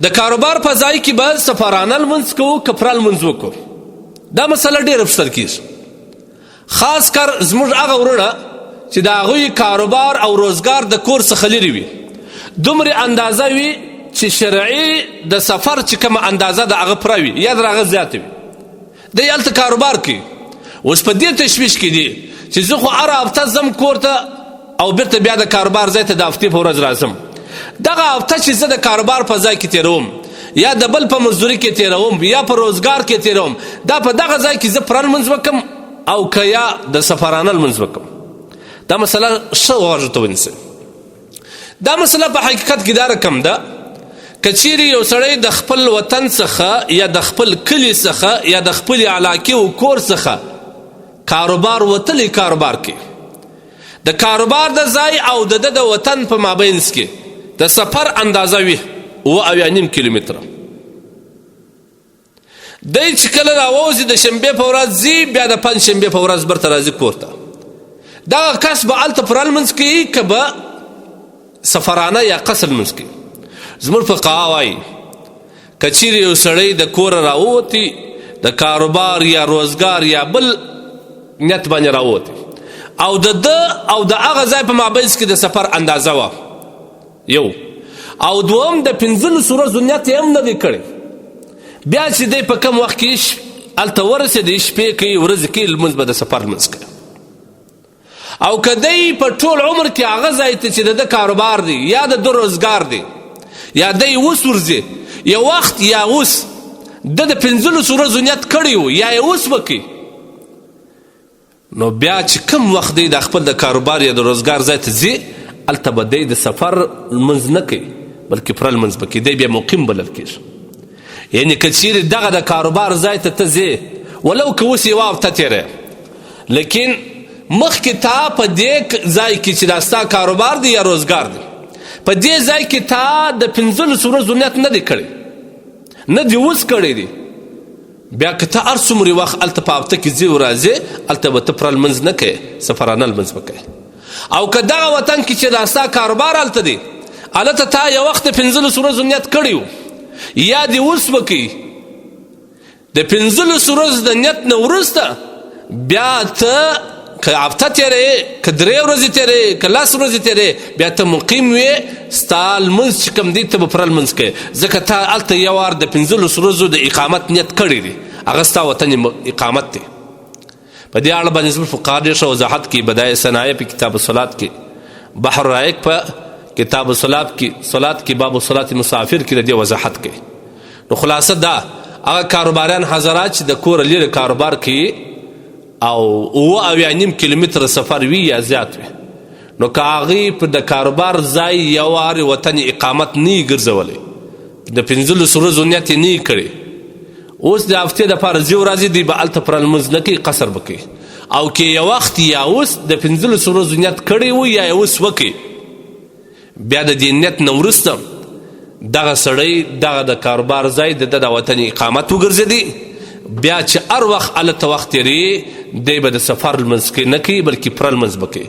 د کاروبار په ځای کې به سفارانه لمونځ کوو که پره لمونځ وکړو. دا مسله ډېره پوښتل کېږي، خاص کر زموږ هغه وروڼه چې د هغوی کاروبار او روزګار د کور څخه لرې وي، دومرې اندازه وي چې شرعي د سفر چې کومه اندازه د هغه پوره وي یا د هغه زیاته وي. دی هلته کاروبار کوي، اوس په دې تشویش کې دي چې زه خو هره هفته ځم کور ته او بیرته بیا د کاروبار ځای ته د هفتې په ورځ راځم. دغه هفته چې زه د کاروبار په ځای کې تېروم یا د بل په مزدوري کې تېروم یا په روزګار کې تېروم، دا په دغه ځای کې زه پوره لمونځ وکړم او که یا د سفارانه لمونځ وکړم. دا مسله ښه غوږ ته ونیسئ. دا مسله په حقیقت کې دا رقم ده، که چیرې یو سړی د خپل وطن څخه یا د خپل کلي څخه یا د خپلې علاقې او کور څخه کاروبار وتلی کاروبار کې، د کاروبار د ځای او د وطن په مابینځ کې د سفر اندازه وي 7.5 کیلومتره. دی چې کله راووځي د شنبې په ورځ ځي، بیا د پنجشنبې په ورځ برته راځي کور ته. دغه کس به هلته پوره لمونځ کوي که به سفرانه یا قصر لمونځ کوي. زموږ فقها وایي که چیرې یو سړی د کوره راووتی د کاروبار یا روزګار یا بل نیت باندې راووتی او د ده او د هغه ځای په مابینځ کې د سفر اندازه وه یو، او دوم د 15 ورځو نیت یې هم نه دی کړی، بیا چې دی په کم وخت کې هلته ورسېدی شپې کوي ورځې کوي لمونځ به د سفر لمونځ کوي. او که دی په ټول عمر کې هغه ځای ته چې د ده کاروبار دی یا د ده روزګار دی یا دی اوس ورځي یو وخت یا اوس د 15 ورځو نیت کړی و یا یې اوس وکړي، نو بیا چې کم وخت دی د خپل د کاروبار یا د روزګار ځای ته ځي، هلته به دی د سفر لمونځ نه کوي بلکې پوره لمونځ به کوي، دی بیا مقیم بلل کېږي. یعنې که چیرې دغه د کاروبار ځای ته ته ځې ولو که اوس یوه هفته تېره، لیکن مخکې تا په دې ځای کې چې دا ستا کاروبار دی یا روزګار دی، په دې ځای کې تا د 15 ورځو نیت نه دی کړی، نه دی اوس کړی دی، بیا که ته هر څومره وخت هلته په هفته کې ځې او راځې، هلته به ته پوره لمونځ نه کوې، سفرانه لمونځ به کوې. او که دغه وطن کې چې دا ستا کاروبار هلته دی، هلته تا یو وخت د 15 ورځو نیت کړی و یا دې اوس وکړي، د 15 ورځو د نیت نه وروسته بیا ته که هفته تېرې که 3 ورځې تېرې که 10 ورځې تېرې، بیا ته مقیم وې، ستا لمونځ چې کوم دی ته به پوره لمونځ کوې، ځکه تا هلته یو وار د 15 ورځو د اقامت نیت کړی دی، هغه ستا وطن اقامت دی. په دې اړه باندې زموږ فقها ډېر ښه وضاحت کوي. بدایع صنایع په کتاب الصلات کې، بحر رائق په کتاب الصلات کې باب الصلات مسافر کې د دې وضاحت کوي. نو خلاصه دا هغه کاروباریان حضرات چې د کوره لرې کاروبار کوي او 7.5 کیلومتره سفر وي یا زیات وي، نو که هغوی په د کاروبار ځای یو وارې وطن اقامت نه یې ګرځولی، د 15 ورځو نیت یې نه یې کړی، اوس د هفتې دپاره ځي ورځې دی به هلته پوره لمونځ نه کوي، قصر به کوي. او که یو وخت یا اوس د 15 ورځو نیت کړی و یا یې اوس وکړي، بیا د دې نیت نه وروسته دغه سړی دغه د کاروبار ځای د ده د وطن اقامت وګرځېدی، بیا چې هر وخت هلته وخت تېري دی به د سفر لمونځ نه کوي بلکې پوره لمونځ به کوي.